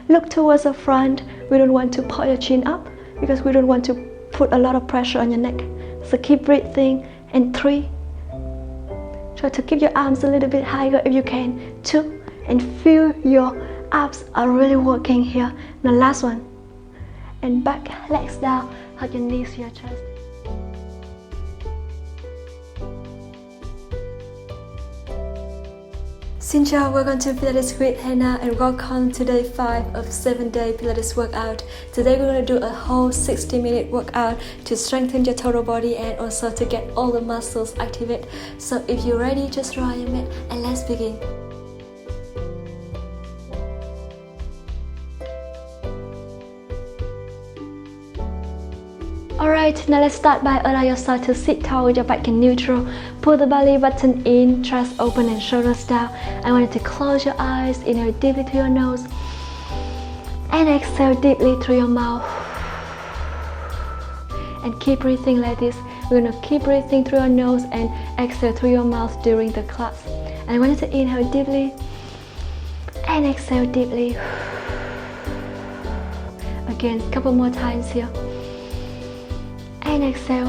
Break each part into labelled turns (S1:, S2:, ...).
S1: look towards the front. We don't want to pull your chin up because we don't want to put a lot of pressure on your neck. So keep breathing. And 3. Try to keep your arms a little bit higher if you can. 2. And feel your abs are really working here. Now last one. And back, legs down, hug your knees to your chest. Xin chào, welcome to Pilates with Hannah and welcome to day 5 of 7-day Pilates workout. Today we're going to do a whole 60-minute workout to strengthen your total body and also to get all the muscles activated. So if you're ready, just roll your mat and let's begin. Alright, now let's start by allow yourself to sit tall with your back in neutral. Pull the belly button in, chest open and shoulders down. I want you to close your eyes, inhale deeply through your nose and exhale deeply through your mouth. And keep breathing like this. We're going to keep breathing through your nose and exhale through your mouth during the class. And I want you to inhale deeply and exhale deeply. Again, a couple more times here. And exhale.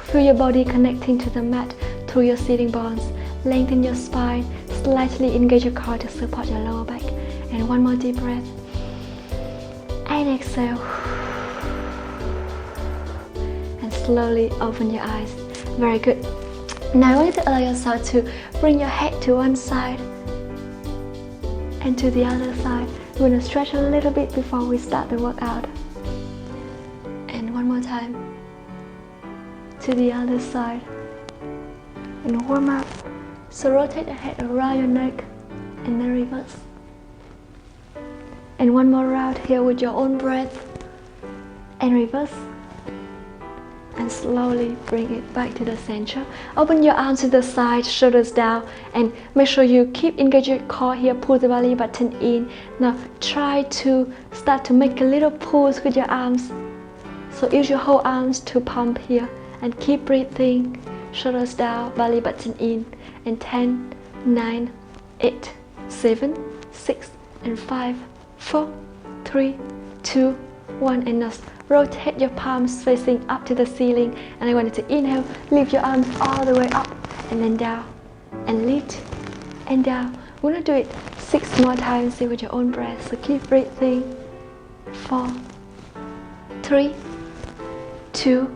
S1: Feel your body connecting to the mat through your sitting bones. Lengthen your spine, slightly engage your core to support your lower back. And one more deep breath. And exhale. And slowly open your eyes. Very good. Now I want you to allow yourself to bring your head to one side and to the other side. We're going to stretch a little bit before we start the workout. One more time to the other side and warm up. So rotate your head around your neck and then reverse. And one more round here with your own breath and reverse. And slowly bring it back to the center. Open your arms to the side, shoulders down, and make sure you keep engaging your core here. Pull the belly button in. Now try to start to make a little pulls with your arms. So use your whole arms to pump here and keep breathing. Shoulders down, belly button in. And 10, 9, 8, 7, 6, and 5, 4, 3, 2, 1. And now rotate your palms facing up to the ceiling. And I want you to inhale, lift your arms all the way up and then down. And lift and down. We're going to do it 6 more times here with your own breath. So keep breathing. 4, 3, 2,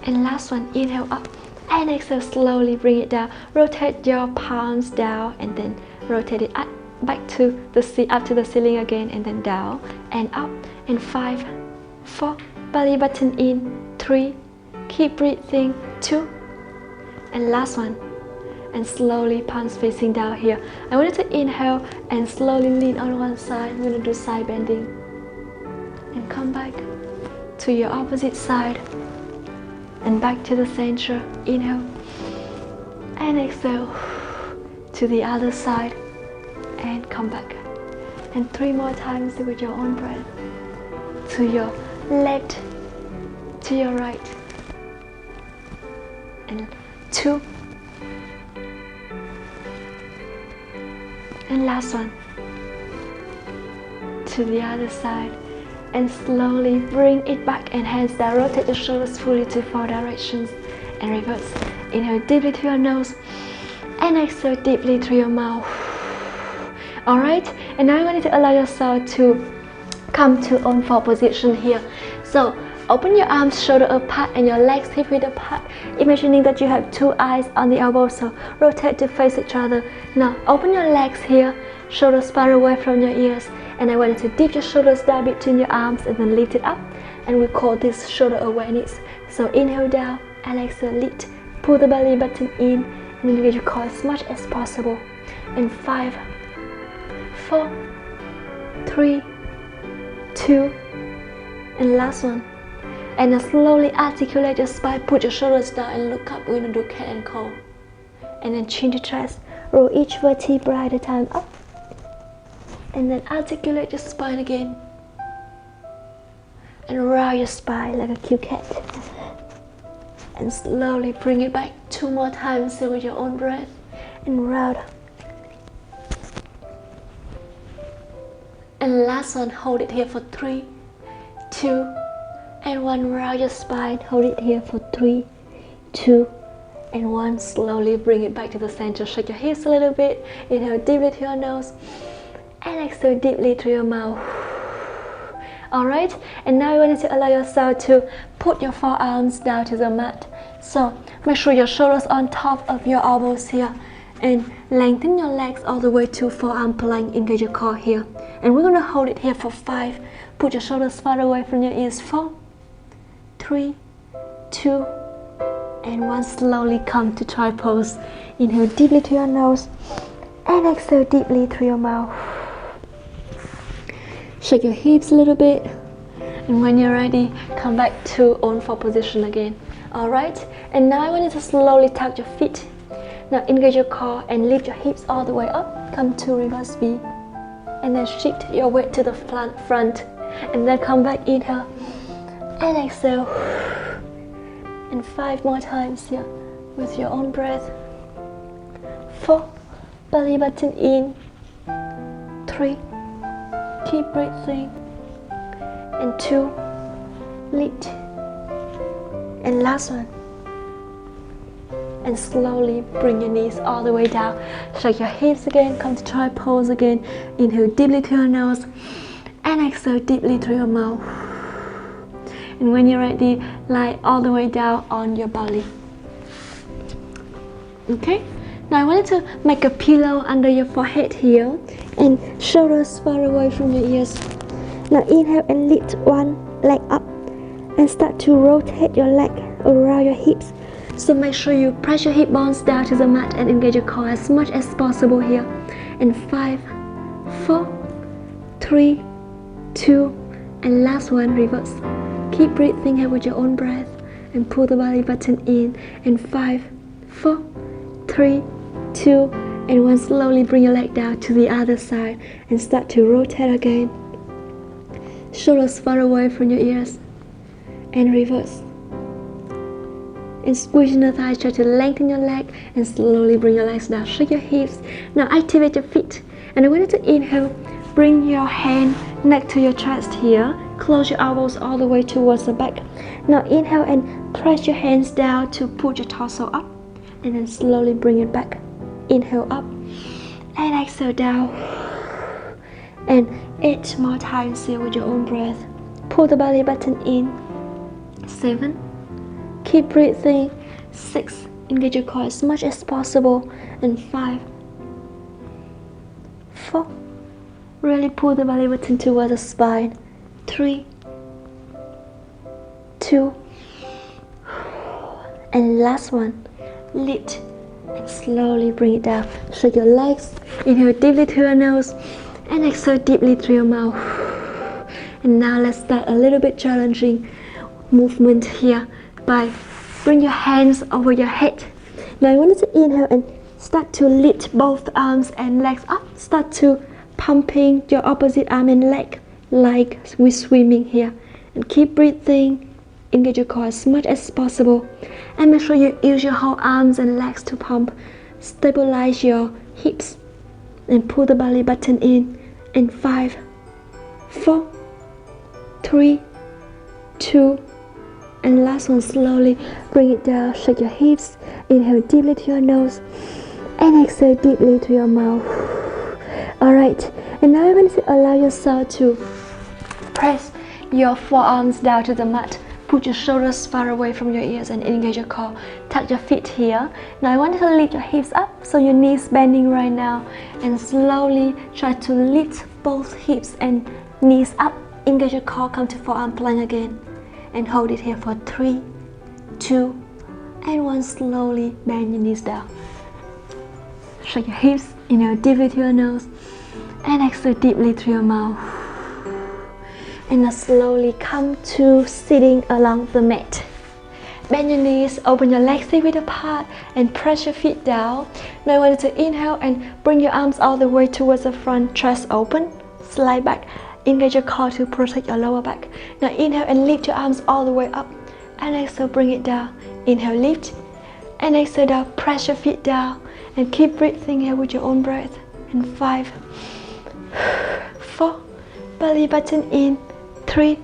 S1: and last one. Inhale up and exhale, slowly bring it down. Rotate your palms down and then rotate it up back to the ceiling again and then down and up. And 5, 4, belly button in. 3, keep breathing. 2, and last one. And slowly palms facing down here. I want you to inhale and slowly lean on one side. We're going to do side bending and come back to your opposite side and back to the center. Inhale and exhale to the other side and come back. And 3 more times with your own breath. To your left, to your right, and 2, and last one to the other side. And slowly bring it back and hands down. Rotate the shoulders fully to 4 directions and reverse. Inhale deeply through your nose and exhale deeply through your mouth. Alright, and now I want you to allow yourself to come to on 4 position here. So open your arms shoulder apart and your legs hip width apart, imagining that you have 2 eyes on the elbow. So rotate to face each other. Now open your legs here, shoulders far away from your ears. And I want you to dip your shoulders down between your arms and then lift it up. And we call this shoulder awareness. So inhale down and exhale, lift. Pull the belly button in and engage your core as much as possible. And 5, 4, 3, 2, and last one. And then slowly articulate your spine. Put your shoulders down and look up. We're going to do cat and cow. And then chin to chest. Roll each vertebra at a time up. And then articulate your spine again. And round your spine like a cute cat. And slowly bring it back 2 more times with your own breath. And round. And last one, hold it here for 3, 2, and 1. Round your spine, hold it here for 3, 2, and 1. Slowly bring it back to the center. Shake your hips a little bit. Inhale deeply through your nose, and exhale deeply through your mouth. Alright, and now you want to allow yourself to put your forearms down to the mat. So make sure your shoulders on top of your elbows here, and lengthen your legs all the way to forearm plank. Engage your core here, and we're going to hold it here for 5. Put your shoulders far away from your ears. 4, 3, 2, and 1. Slowly come to try pose. Inhale deeply through your nose, and exhale deeply through your mouth. Shake your hips a little bit, and when you're ready, come back to on four position again. Alright, and now I want you to slowly tuck your feet. Now engage your core and lift your hips all the way up. Come to reverse V, and then shift your weight to the front, and then come back. Inhale and exhale, and 5 more times here with your own breath. 4, belly button in. 3, keep breathing, and 2, lift, and last one. And slowly bring your knees all the way down. Shake your hips again, come to try pose again. Inhale deeply through your nose, and exhale deeply through your mouth. And when you're ready, lie all the way down on your belly. Okay? Now I want you to make a pillow under your forehead here, and shoulders far away from your ears. Now inhale and lift one leg up, and start to rotate your leg around your hips. So make sure you press your hip bones down to the mat and engage your core as much as possible here. And 5, 4, 3, 2, and last one, reverse. Keep breathing here with your own breath, and pull the belly button in. And 5, 4, 3, 2, and 1. Slowly bring your leg down to the other side and start to rotate again. Shoulders far away from your ears, and reverse. And squeeze in the thighs, try to lengthen your leg, and slowly bring your legs down. Shake your hips. Now activate your feet. And I want you to inhale, bring your hand next to your chest here. Close your elbows all the way towards the back. Now inhale and press your hands down to put your torso up, and then slowly bring it back. Inhale up, and exhale down. And 8 more times here with your own breath. Pull the belly button in. 7, keep breathing. 6, engage your core as much as possible. And 5, 4, really pull the belly button towards the spine. 3, 2, and last one, lift, and slowly bring it down. Shake your legs. Inhale deeply through your nose, and exhale deeply through your mouth. And now let's start a little bit challenging movement here by bring your hands over your head. Now I want you to inhale and start to lift both arms and legs up. Start to pumping your opposite arm and leg like we're swimming here. And keep breathing. Engage your core as much as possible. And make sure you use your whole arms and legs to pump. Stabilize your hips. And pull the belly button in. And 5, 4, 3, 2, and last one, slowly bring it down. Shake your hips. Inhale deeply through your nose, and exhale deeply through your mouth. Alright, and now you're going to allow yourself to press your forearms down to the mat. Put your shoulders far away from your ears and engage your core. Tuck your feet here. Now I want you to lift your hips up, so your knees bending right now, and slowly try to lift both hips and knees up. Engage your core, come to forearm plank again, and hold it here for 3, 2, and 1. Slowly bend your knees down. Shake your hips. Inhale deeply through your nose, and exhale deeply through your mouth. And now slowly come to sitting along the mat. Bend your knees, open your legs 6 feet apart, and press your feet down. Now I want you to inhale and bring your arms all the way towards the front, chest open, slide back. Engage your core to protect your lower back. Now inhale and lift your arms all the way up, and exhale, bring it down. Inhale, lift, and exhale down. Press your feet down, and keep breathing here with your own breath. And 5, 4, belly button in, 3,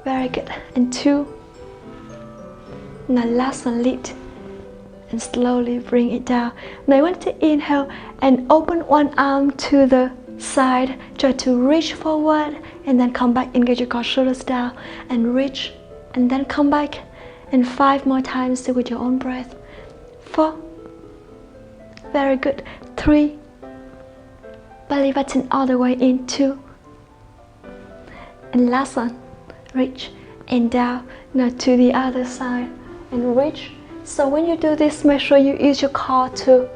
S1: very good, and 2. Now last one, lift, and slowly bring it down. Now I want to inhale and open one arm to the side, try to reach forward, and then come back, engage your core, shoulders down, and reach, and then come back, and 5 more times, do with your own breath. 4, very good, 3, belly button all the way in, 2, and last one, reach and down. Now to the other side and reach. So when you do this, make sure you use your core to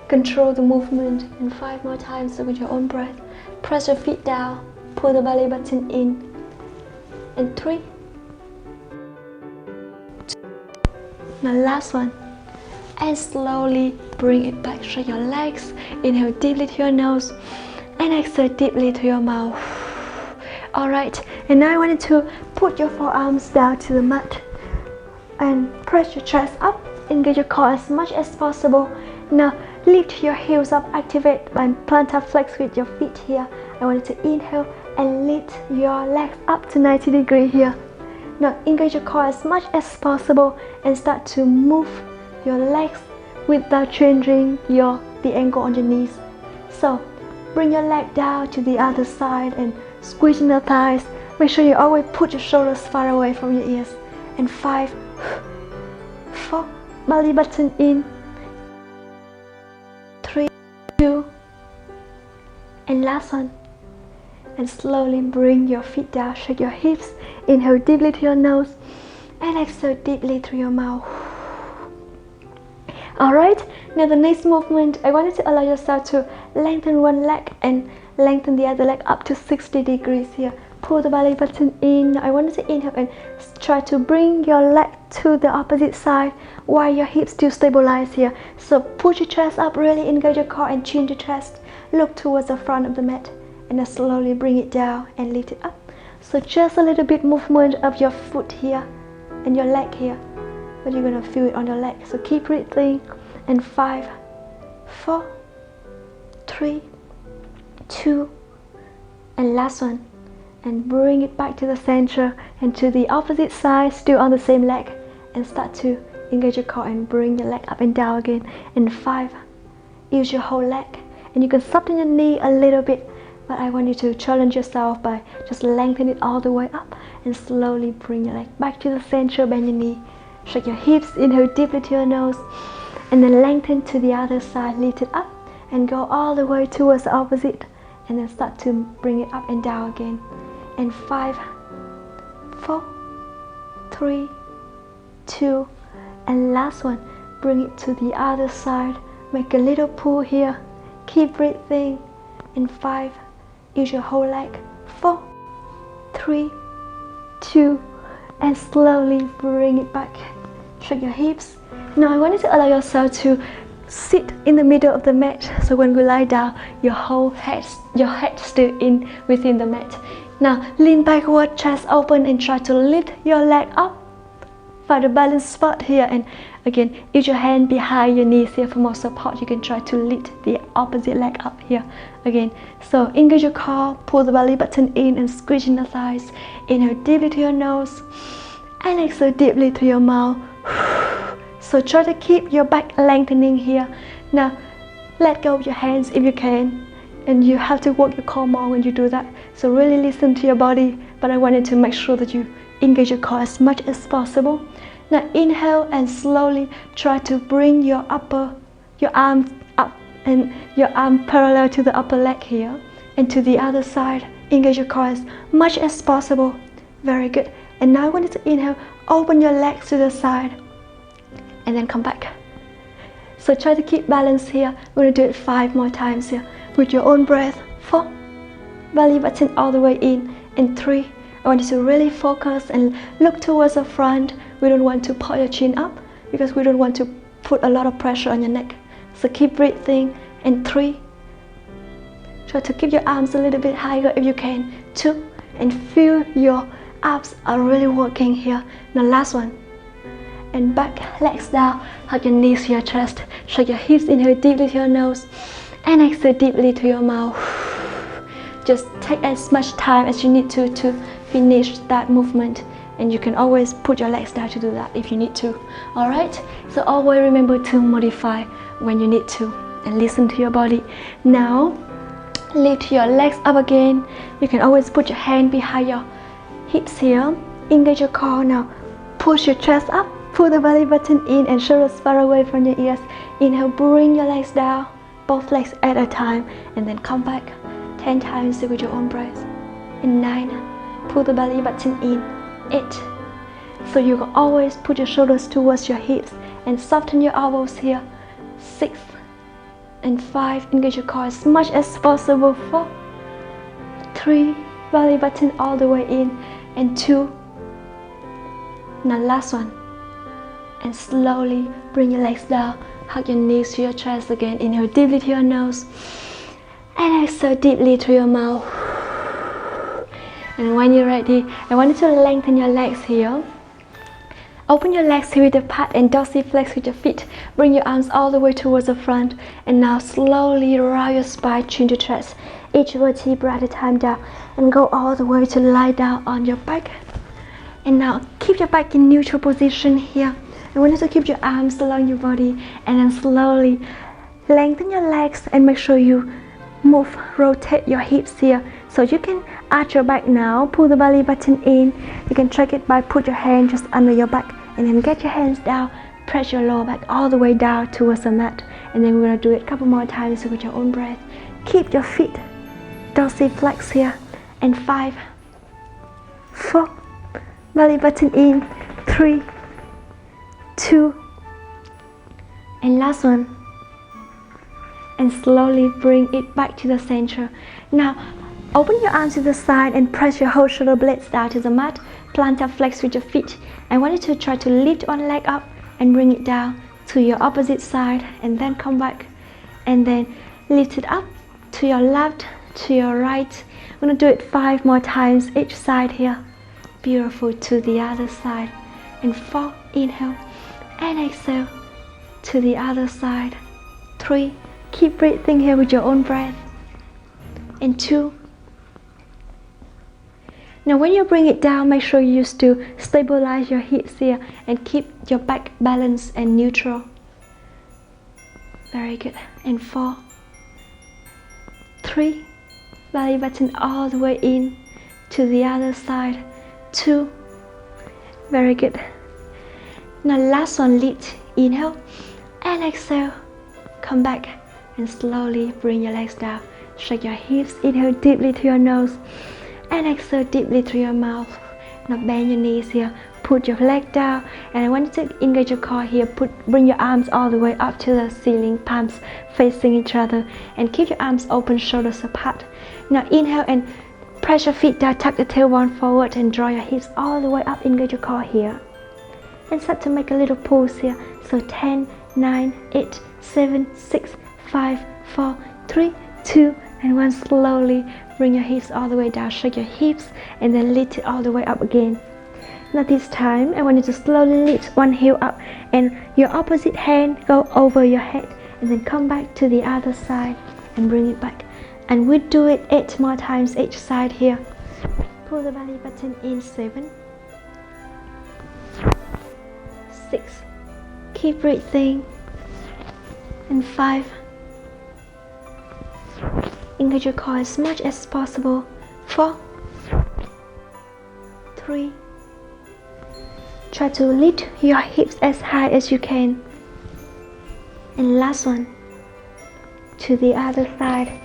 S1: control the movement. And 5 more times, so with your own breath. Press your feet down, pull the belly button in, and 3. Now last one, and slowly bring it back. Stretch your legs, inhale deeply to your nose, and exhale deeply to your mouth. Alright, and now I want you to put your forearms down to the mat and press your chest up, engage your core as much as possible. Now lift your heels up, activate and plantar flex with your feet here. I want you to inhale and lift your legs up to 90 degrees here. Now engage your core as much as possible and start to move your legs without changing the angle on your knees. So bring your leg down to the other side and squeeze in the thighs. Make sure you always put your shoulders far away from your ears. And 5, 4, belly button in, 3, 2, and last one. And slowly bring your feet down, shake your hips, inhale deeply to your nose, and exhale deeply through your mouth. Alright, now the next movement, I want you to allow yourself to lengthen one leg and lengthen the other leg up to 60 degrees here. Pull the belly button in. I want you to inhale and try to bring your leg to the opposite side while your hips still stabilize here. So push your chest up, really engage your core and chin your chest. Look towards the front of the mat and then slowly bring it down and lift it up. So just a little bit movement of your foot here and your leg here, but you're gonna feel it on your leg. So keep breathing. And 5, 4, 3, 2, and last one. And bring it back to the center and to the opposite side, still on the same leg, and start to engage your core and bring your leg up and down again. And 5, use your whole leg, and you can soften your knee a little bit, but I want you to challenge yourself by just lengthen it all the way up and slowly bring your leg back to the center. Bend your knee, shake your hips, inhale deeply to your nose, and then lengthen to the other side, lift it up and go all the way towards the opposite, and then start to bring it up and down again. And 5, 4, 3, 2, and last one, bring it to the other side. Make a little pull here, keep breathing. And 5, use your whole leg. 4, 3, 2, and slowly bring it back. Shake your hips. Now I want you to allow yourself to sit in the middle of the mat. So when we lie down, your head still in within the mat. Now lean backward, chest open, and try to lift your leg up. Find a balance spot here, and again use your hand behind your knees here for more support. You can try to lift the opposite leg up here again. So engage your core, pull the belly button in and squeeze in the thighs. Inhale deeply to your nose and exhale deeply through your mouth. So try to keep your back lengthening here. Now let go of your hands if you can, and you have to work your core more when you do that. So really listen to your body, but I wanted to make sure that you engage your core as much as possible. Now inhale and slowly try to bring your arm up and your arm parallel to the upper leg here, and to the other side. Engage your core as much as possible. Very good. And now I want you to inhale, open your legs to the side, and then come back. So try to keep balance here. We're going to do it 5 more times here with your own breath. 4, belly button all the way in, and 3, I want you to really focus and look towards the front. We don't want to pull your chin up because we don't want to put a lot of pressure on your neck. So keep breathing. And 3, try to keep your arms a little bit higher if you can. 2, and feel your abs are really working here. Now last one. And back, legs down, hug your knees to your chest, shake your hips, inhale deeply to your nose, and exhale deeply to your mouth. just take as much time as you need to finish that movement. And you can always put your legs down to do that if you need to. Alright, so always remember to modify when you need to and listen to your body. Now lift your legs up again. You can always put your hand behind your hips here, engage your core. Now push your chest up, pull the belly button in and shoulders far away from your ears. Inhale, bring your legs down, both legs at a time, and then come back 10 times with your own breath. And 9, pull the belly button in. 8. So you can always put your shoulders towards your hips and soften your elbows here. 6 and 5, engage your core as much as possible. 4, 3, belly button all the way in, and 2. Now last one, and slowly bring your legs down, hug your knees to your chest again. Inhale deeply to your nose and exhale deeply through your mouth. And when you're ready, I want you to lengthen your legs here. Open your legs here with the pad and dorsiflex with your feet. Bring your arms all the way towards the front. And now slowly round your spine, chin to chest. Each vertebra at a time down. And go all the way to lie down on your back. And now keep your back in neutral position here. I want you to keep your arms along your body. And then slowly lengthen your legs and make sure you move, rotate your hips here. So you can arch your back now, pull the belly button in. You can track it by put your hand just under your back and then get your hands down, press your lower back all the way down towards the mat. And then we're going to do it a couple more times with your own breath. Keep your feet dorsiflex here. And 5, 4, belly button in. 3, 2, and last one. And slowly bring it back to the center. Now open your arms to the side and press your whole shoulder blades down to the mat. Plantar flex with your feet. I want you to try to lift one leg up and bring it down to your opposite side, and then come back and then lift it up to your left, to your right. I'm going to do it 5 more times each side here. Beautiful. To the other side. And 4, inhale and exhale to the other side. 3, keep breathing here with your own breath. And 2. Now when you bring it down, make sure you still stabilize your hips here and keep your back balanced and neutral. Very good. And 4, 3, belly button all the way in to the other side. 2, very good. Now last one, lift, inhale and exhale. Come back and slowly bring your legs down. Shake your hips, inhale deeply through your nose and exhale deeply through your mouth. Now bend your knees here, put your leg down, and I want you to engage your core here. Bring your arms all the way up to the ceiling, palms facing each other, and keep your arms open, shoulders apart. Now inhale and press your feet down, tuck the tailbone forward and draw your hips all the way up, engage your core here. And start to make a little pause here. So 10, 9, 8, 7, 6, 5, 4, 3, 2, and 1. Slowly bring your hips all the way down, shake your hips, and then lift it all the way up again. Now this time, I want you to slowly lift one heel up, and your opposite hand go over your head, and then come back to the other side and bring it back. And we do it 8 more times each side here. Pull the belly button in. 7, 6, keep breathing. And 5, engage your core as much as possible. 4, 3, try to lift your hips as high as you can. And last one, to the other side.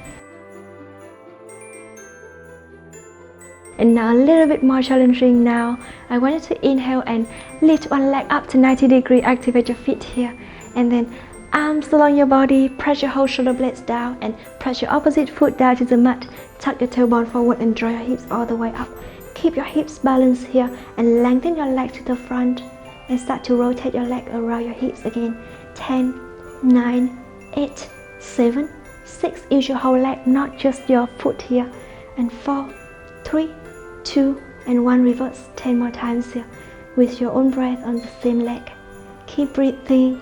S1: And now a little bit more challenging now. I want you to inhale and lift one leg up to 90 degrees, activate your feet here. And then arms along your body, press your whole shoulder blades down and press your opposite foot down to the mat. Tuck your tailbone forward and draw your hips all the way up. Keep your hips balanced here and lengthen your leg to the front. And start to rotate your leg around your hips again. 10, 9, 8, 7, 6. Use your whole leg, not just your foot here. And 4, 3, 2, and 1. Reverse 10 more times here with your own breath on the same leg. Keep breathing.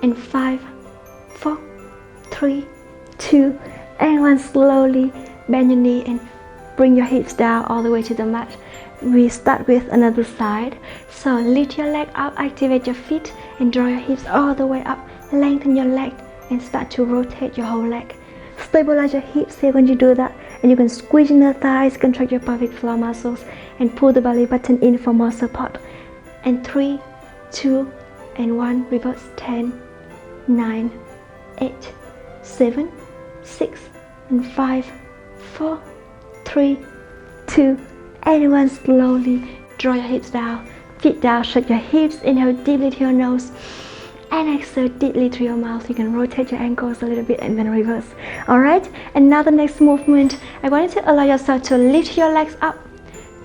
S1: And 5, 4, 3, 2, And one, slowly bend your knee and bring your hips down all the way to the mat. We start with another side. So lift your leg up, activate your feet, and draw your hips all the way up. Lengthen your leg and start to rotate your whole leg. Stabilize your hips here when you do that, and you can squeeze in the thighs, contract your pelvic floor muscles, and pull the belly button in for more support. And 3, 2, and 1, reverse. 10, 9, 8, 7, 6, and 5, 4, 3, 2, and 1. Slowly draw your hips down, feet down, shake your hips, inhale deeply to your nose, and exhale deeply through your mouth. You can rotate your ankles a little bit and then reverse. Alright, and now the next movement, I want you to allow yourself to lift your legs up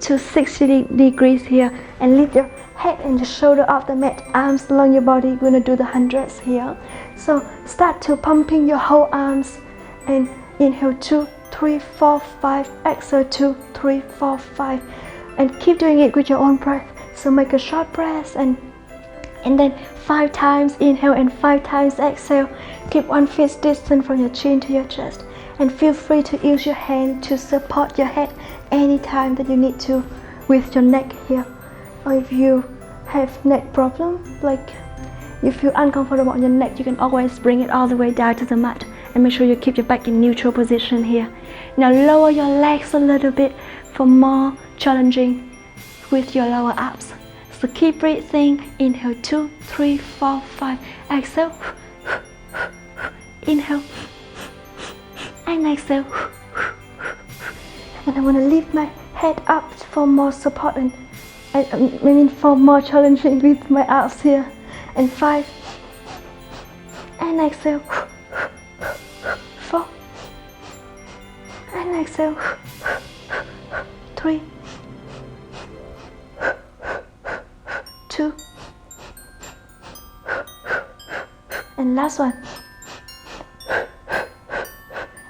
S1: to 60 degrees here, and lift your head and the shoulder off the mat, arms along your body. We're gonna do the hundreds here. So start to pumping your whole arms, and inhale 2, 3, 4, 5, exhale 2, 3, 4, 5, and keep doing it with your own breath. So make a short breath, and then 5 times inhale and 5 times exhale. Keep 1 fist distance from your chin to your chest, and feel free to use your hand to support your head anytime that you need to with your neck here. Or if you have neck problem, like you feel uncomfortable on your neck, you can always bring it all the way down to the mat, and make sure you keep your back in neutral position here. Now lower your legs a little bit for more challenging with your lower abs. So keep breathing. Inhale 2, 3, 4, 5. Exhale. Inhale. And exhale. And I want to lift my head up for more support, and for more challenging with my abs here. And 5. And exhale. 4. And exhale. 3. 2. And last one.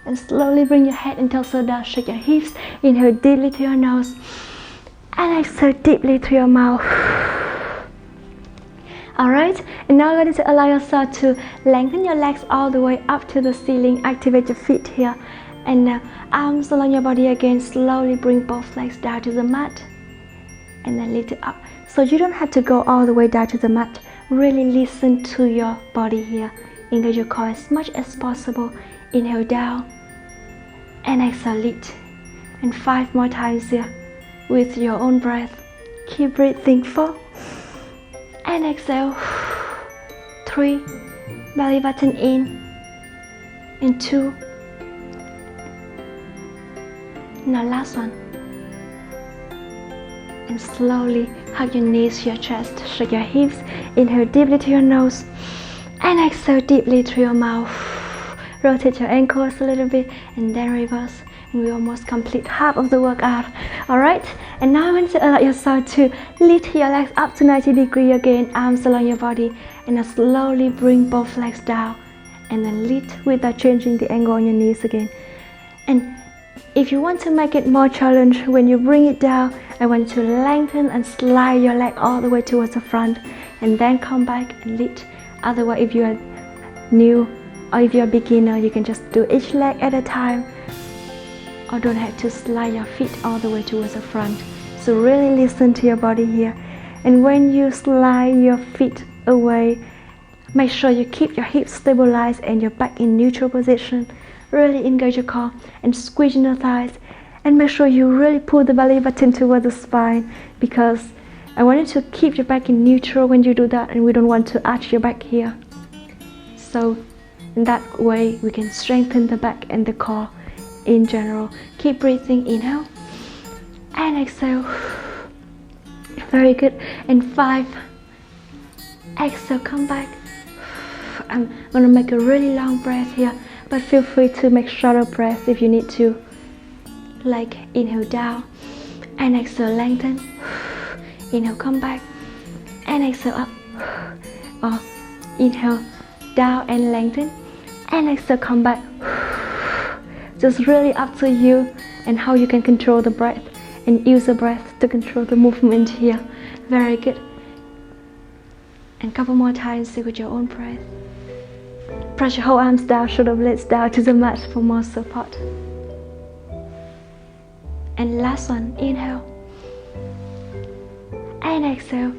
S1: And slowly bring your head and torso down, shake your hips, inhale deeply through your nose, and exhale deeply through your mouth. Alright, and now you're going to allow yourself to lengthen your legs all the way up to the ceiling. Activate your feet here, and now arms along your body again. Slowly bring both legs down to the mat, and then lift it up. So you don't have to go all the way down to the mat. Really listen to your body here. Engage your core as much as possible. Inhale down, and exhale lift. And 5 more times here with your own breath. Keep breathing. 4. And exhale. 3. Belly button in. And 2. Now last one. And slowly hug your knees to your chest, shake your hips, inhale deeply to your nose, and exhale deeply through your mouth. Rotate your ankles a little bit, and then reverse, and we almost complete half of the workout. Alright, and now I want you to allow yourself to lift your legs up to 90 degrees again, arms along your body, and then slowly bring both legs down, and then lift without changing the angle on your knees again. And if you want to make it more challenge, when you bring it down, I want you to lengthen and slide your leg all the way towards the front, and then come back and lift. Otherwise, if you are new or if you're a beginner, you can just do each leg at a time, or don't have to slide your feet all the way towards the front. So really listen to your body here. And when you slide your feet away, make sure you keep your hips stabilized and your back in neutral position. Really engage your core and squeeze in the thighs, and make sure you really pull the belly button towards the spine, because I want you to keep your back in neutral when you do that, and we don't want to arch your back here. So in that way we can strengthen the back and the core in general. Keep breathing. Inhale and exhale. Very good. And 5. Exhale, come back. I'm gonna make a really long breath here, but feel free to make shorter breath if you need to. Like inhale down and exhale, lengthen. Inhale, come back, and exhale up. Or inhale down and lengthen, and exhale, come back. Just really up to you and how you can control the breath, and use the breath to control the movement here. Very good. And couple more times with your own breath. Press your whole arms down, shoulder blades down to the mat for more support. And last one, inhale. And exhale.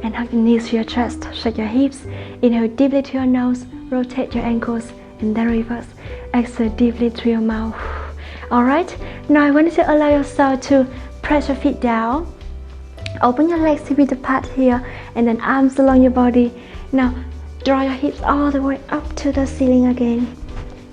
S1: And hug your knees to your chest, shake your hips. Inhale deeply to your nose, rotate your ankles, and then reverse. Exhale deeply through your mouth. Alright, now I want you to allow yourself to press your feet down. Open your legs to be apart here, and then arms along your body. Now draw your hips all the way up to the ceiling again.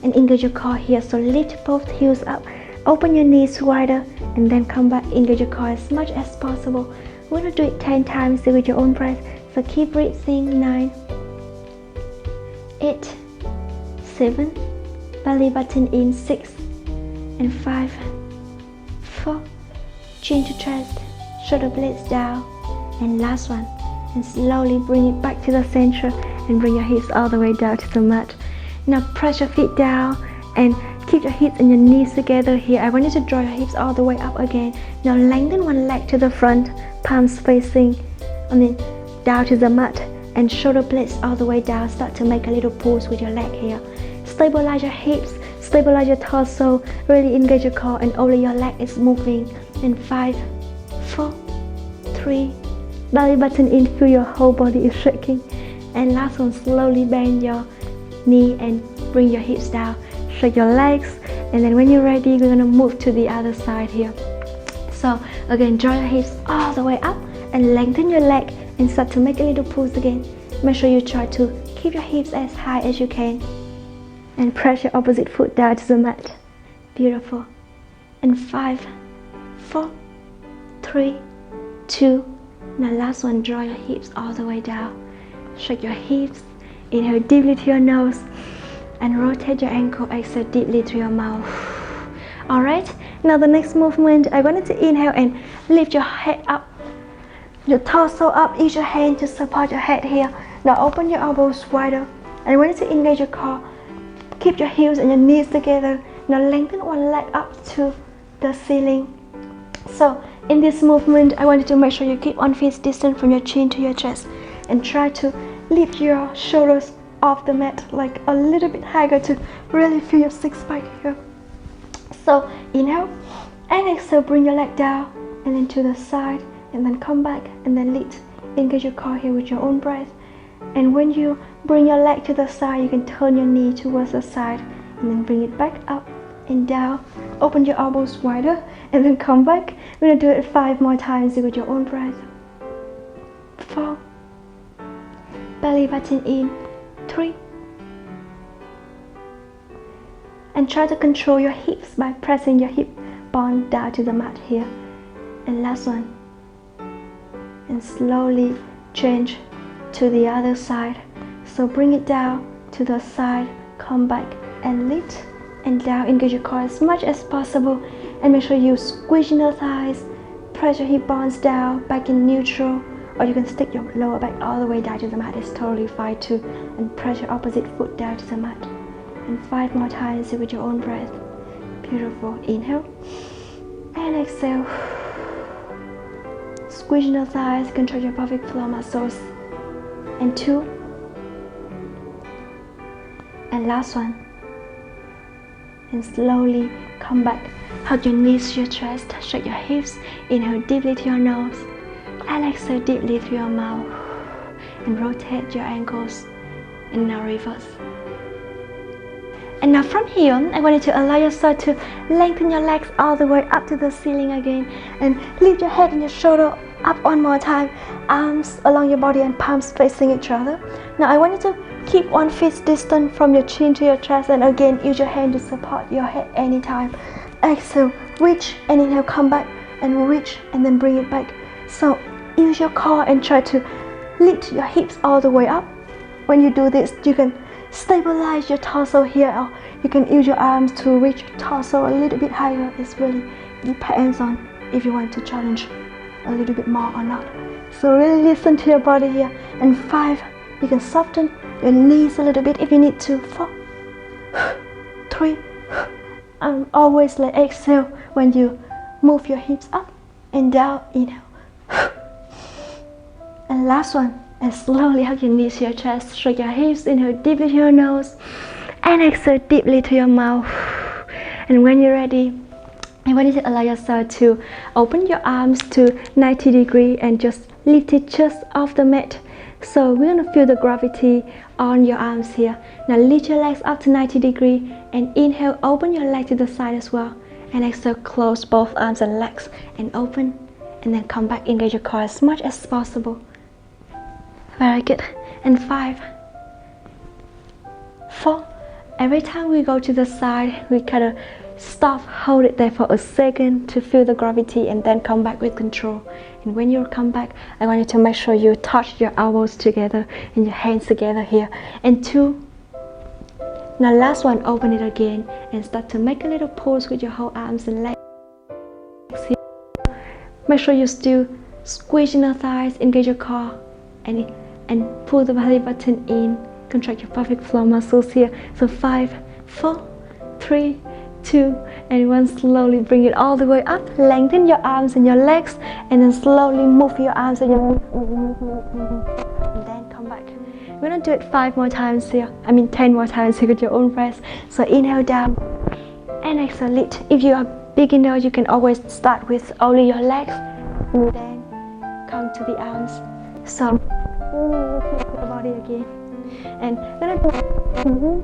S1: And engage your core here, so lift both heels up. Open your knees wider, and then come back, engage your core as much as possible. We're going to do it 10 times with your own breath. So keep breathing. 9, 8, 7, belly button in. 6 and 5, 4, chin to chest, shoulder blades down, and last one. And slowly bring it back to the center and bring your hips all the way down to the mat. Now press your feet down and keep your hips and your knees together here. I want you to draw your hips all the way up again. Now lengthen one leg to the front, palms facing, down to the mat, and shoulder blades all the way down. Start to make a little pulse with your leg here. Stabilize your hips, stabilize your torso, really engage your core, and only your leg is moving. In 5, 4, 3, belly button in, feel your whole body is shaking. And last one, slowly bend your knee and bring your hips down. Shake your legs, and then when you're ready, we're gonna move to the other side here. So again, draw your hips all the way up and lengthen your leg and start to make a little pulse again. Make sure you try to keep your hips as high as you can and press your opposite foot down to the mat. Beautiful. And 5, 4, 3, 2. Now last one, draw your hips all the way down. Shake your hips. Inhale deeply to your nose and rotate your ankle. Exhale deeply through your mouth. Alright, now the next movement, I want you to inhale and lift your head up, your torso up, use your hand to support your head here. Now open your elbows wider. I want you to engage your core. Keep your heels and your knees together. Now lengthen one leg up to the ceiling. So in this movement, I want you to make sure you keep 1 feet distance from your chin to your chest and try to lift your shoulders off the mat like a little bit higher to really feel your six-pack here. So inhale and exhale, bring your leg down and then to the side, and then come back and then lift. Engage your core here with your own breath. And when you bring your leg to the side, you can turn your knee towards the side and then bring it back up and down. Open your elbows wider and then come back. We're gonna do it 5 more times with your own breath. 4, belly button in. 3, and try to control your hips by pressing your hip bone down to the mat here. And last one, and slowly change to the other side. So bring it down to the side, come back and lift and down. Engage your core as much as possible and make sure you squeeze your thighs. Press your hip bones down, back in neutral, or you can stick your lower back all the way down to the mat. It's totally fine too. And press your opposite foot down to the mat. And 5 more times with your own breath. Beautiful. Inhale and exhale. Squeeze your thighs, control your pelvic floor muscles. And 2. And last one. And slowly come back. Hug your knees to your chest. Shake your hips. Inhale deeply to your nose. And exhale deeply through your mouth. And rotate your ankles. And now reverse. And now from here, I want you to allow yourself to lengthen your legs all the way up to the ceiling again. And lift your head and your shoulder up one more time. Arms along your body and palms facing each other. Now I want you to keep 1 foot distance from your chin to your chest. And again, use your hand to support your head anytime. Exhale, reach and inhale, come back and reach and then bring it back. So use your core and try to lift your hips all the way up. When you do this, you can stabilize your torso here, or you can use your arms to reach your torso a little bit higher. It's really depends on if you want to challenge a little bit more or not. So really listen to your body here. And 5, you can soften your knees a little bit if you need to. 4, 3, and always like exhale when you move your hips up and down. Inhale. And last one, And slowly hug your knees to your chest, shrug your hips, inhale deeply to your nose, and exhale deeply to your mouth. And when you're ready, I want you to allow yourself to open your arms to 90 degrees and just lift it just off the mat. So we're gonna feel the gravity on your arms here. Now lift your legs up to 90 degrees and inhale, open your leg to the side as well. And exhale, close both arms and legs and open, and then come back, engage your core as much as possible. Very good. And 5, 4. Every time we go to the side, we kind of stop, hold it there for a second to feel the gravity, and then come back with control. And when you come back, I want you to make sure you touch your elbows together and your hands together here. And 2. Now last one, open it again and start to make a little pose with your whole arms and legs here. Make sure you still squeeze your thighs, engage your core, and pull the belly button in. Contract your pelvic floor muscles here. So 5, 4, 3, 2, and 1. Slowly bring it all the way up. Lengthen your arms and your legs, and then slowly move your arms and your legs. And then come back. We're gonna do it 5 more times here. 10 more times here with your own breath. So inhale down and exhale, lift. If you are beginner, you can always start with only your legs and then come to the arms. So the body again. And we're gonna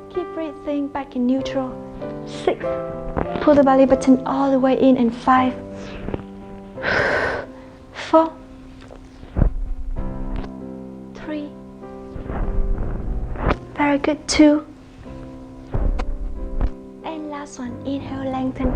S1: keep breathing back in neutral. 6. Pull the belly button all the way in. And 5, 4, 3. Very good. 2. And last one. Inhale, lengthen.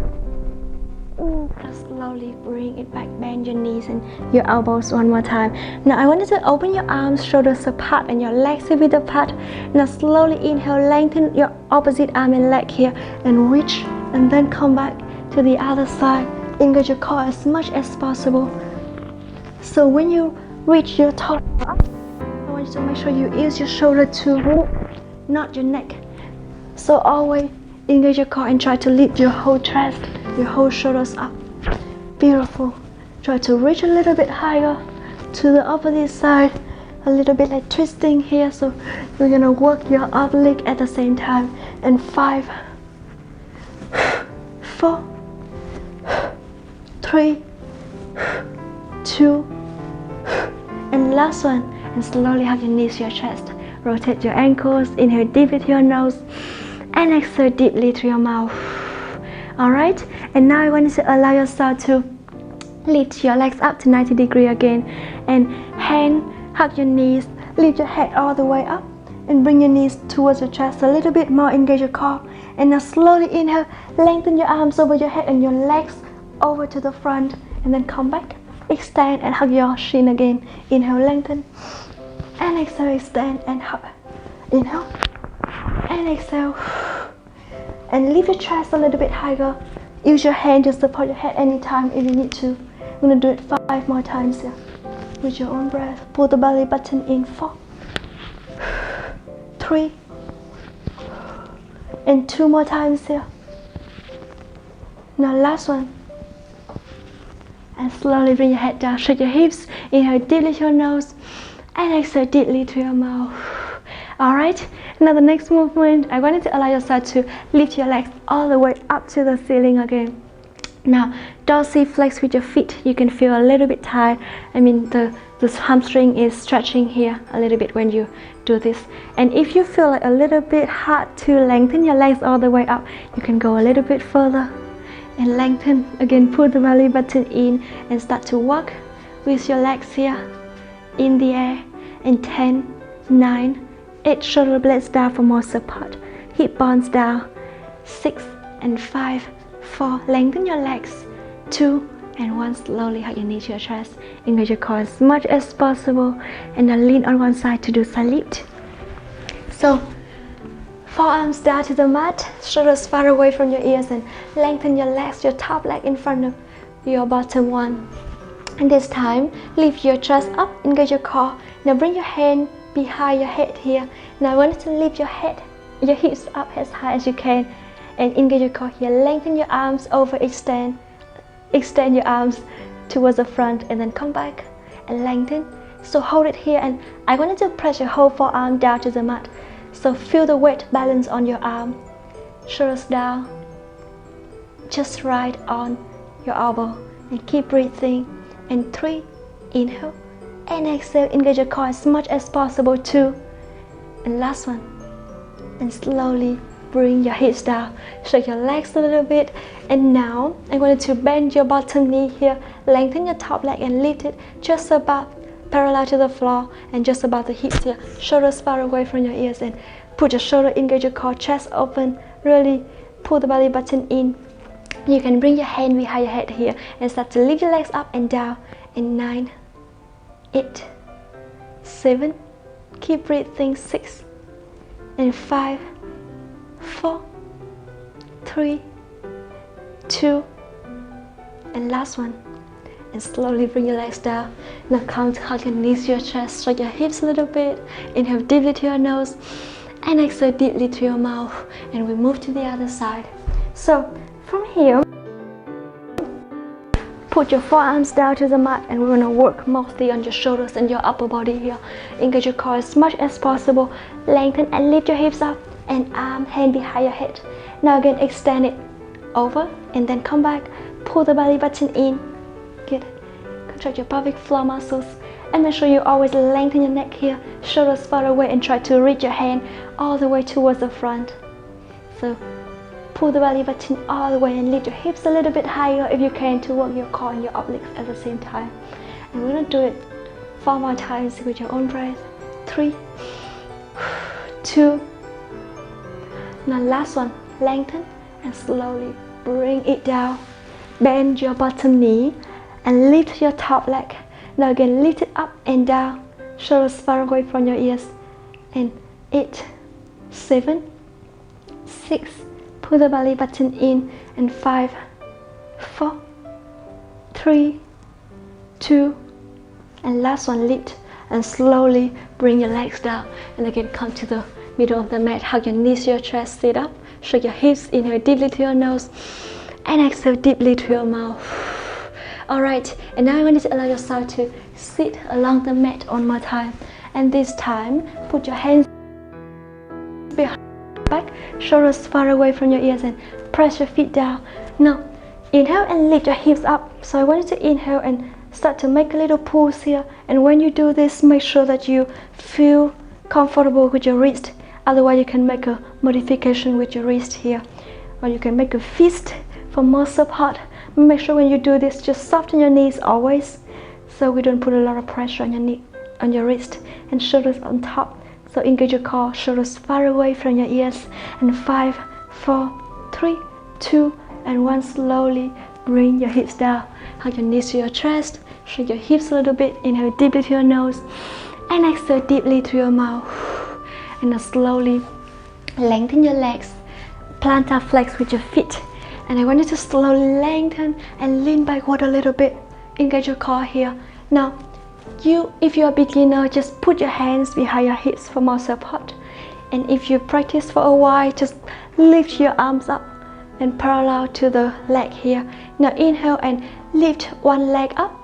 S1: Just slowly bring it back. Bend your knees and your elbows one more time. Now I want you to open your arms, shoulders apart, and your legs a bit apart. Now slowly inhale, lengthen your opposite arm and leg here, and reach, and then come back to the other side. Engage your core as much as possible. So when you reach your top up, I want you to make sure you use your shoulder to lift, not your neck. So always engage your core and try to lift your whole chest, your whole shoulders up. Beautiful. Try to reach a little bit higher to the opposite side, a little bit like twisting here. So you're gonna work your upper leg at the same time. And 5, 4, 3, 2, and last one. And slowly hug your knees to your chest. Rotate your ankles. Inhale deeply to your nose and exhale deeply through your mouth. Alright, and now I want you to allow yourself to lift your legs up to 90 degrees again, and hug your knees, lift your head all the way up and bring your knees towards your chest a little bit more. Engage your core, and now slowly inhale, lengthen your arms over your head and your legs over to the front, and then come back, extend and hug your shin again. Inhale, lengthen, and exhale, extend and hug. Inhale and exhale, and lift your chest a little bit higher. Use your hand to support your head anytime if you need to. I'm gonna do it 5 more times here with your own breath. Pull the belly button in. 4, 3, and 2 more times here. Now last one. And slowly bring your head down, shake your hips. Inhale deeply to your nose and exhale deeply to your mouth. Alright, now the next movement, I want you to allow yourself to lift your legs all the way up to the ceiling again. Now, dorsiflex with your feet. You can feel a little bit tight. The hamstring is stretching here a little bit when you do this. And if you feel like a little bit hard to lengthen your legs all the way up, you can go a little bit further and lengthen. Again, pull the belly button in and start to walk with your legs here in the air. In 10, 9, 8, shoulder blades down for more support. Hip bones down. 6 and 5, 4, lengthen your legs. 2 and 1, slowly hug your knee to your chest. Engage your core as much as possible, and then lean on one side to do side lift. So, forearms down to the mat, shoulders far away from your ears, and lengthen your legs, your top leg in front of your bottom one. And this time, lift your chest up, engage your core. Now bring your hand behind your head here. Now I want you to lift your head, your hips up as high as you can, and engage your core here. Lengthen your arms, extend your arms towards the front, and then come back and lengthen. So hold it here, and I want you to press your whole forearm down to the mat. So feel the weight balance on your arm. Shoulders down, just right on your elbow, and keep breathing. And 3, inhale, and exhale, engage your core as much as possible. 2, and last one, and slowly bring your hips down, shake your legs a little bit. And now I'm going to bend your bottom knee here, lengthen your top leg and lift it just about parallel to the floor and just above the hips here. Shoulders far away from your ears, and put your shoulder, engage your core, chest open, really pull the belly button in. You can bring your hand behind your head here and start to lift your legs up and down. In 9, 8, 7, keep breathing. 6, and 5, 4, 3, 2, and last one. And slowly bring your legs down. Now come to hug your knees to your chest, stretch your hips a little bit. Inhale deeply to your nose and exhale deeply to your mouth, and we move to the other side. So from here, put your forearms down to the mat, and we're going to work mostly on your shoulders and your upper body here. Engage your core as much as possible. Lengthen and lift your hips up, and arm, hand behind your head. Now again, extend it over and then come back. Pull the belly button in. Good. Contract your pelvic floor muscles, and make sure you always lengthen your neck here. Shoulders far away, and try to reach your hand all the way towards the front. So pull the belly button all the way and lift your hips a little bit higher if you can, to work your core and your obliques at the same time. And we're going to do it 4 more times with your own breath. 3, 2. Now last one, lengthen and slowly bring it down. Bend your bottom knee and lift your top leg. Now again, lift it up and down. Shoulders far away from your ears. And 8, 7, 6. Pull the belly button in. And 5, 4, 3, 2, and last one, lift and slowly bring your legs down. And again, come to the middle of the mat. Hug your knees to your chest. Sit up. Shake your hips. Inhale deeply to your nose and exhale deeply to your mouth. Alright, and now I want you to allow yourself to sit along the mat one more time. And this time, put your hands behind your back, shoulders far away from your ears, and press your feet down. Now, inhale and lift your hips up. So I want you to inhale and start to make a little pulse here. And when you do this, make sure that you feel comfortable with your wrist. Otherwise, you can make a modification with your wrist here. Or you can make a fist for more support. Make sure when you do this, just soften your knees always, so we don't put a lot of pressure on your knee, on your wrist, and shoulders on top. So engage your core, shoulders far away from your ears. And 5, 4, 3, 2, and 1. Slowly bring your hips down. Hug your knees to your chest. Shake your hips a little bit. Inhale deeply to your nose and exhale deeply to your mouth. And now slowly lengthen your legs. Plantar flex with your feet. And I want you to slowly lengthen and lean backward a little bit. Engage your core here. Now, if you're a beginner, just put your hands behind your hips for more support. And if you practice for a while, just lift your arms up and parallel to the leg here. Now inhale and lift one leg up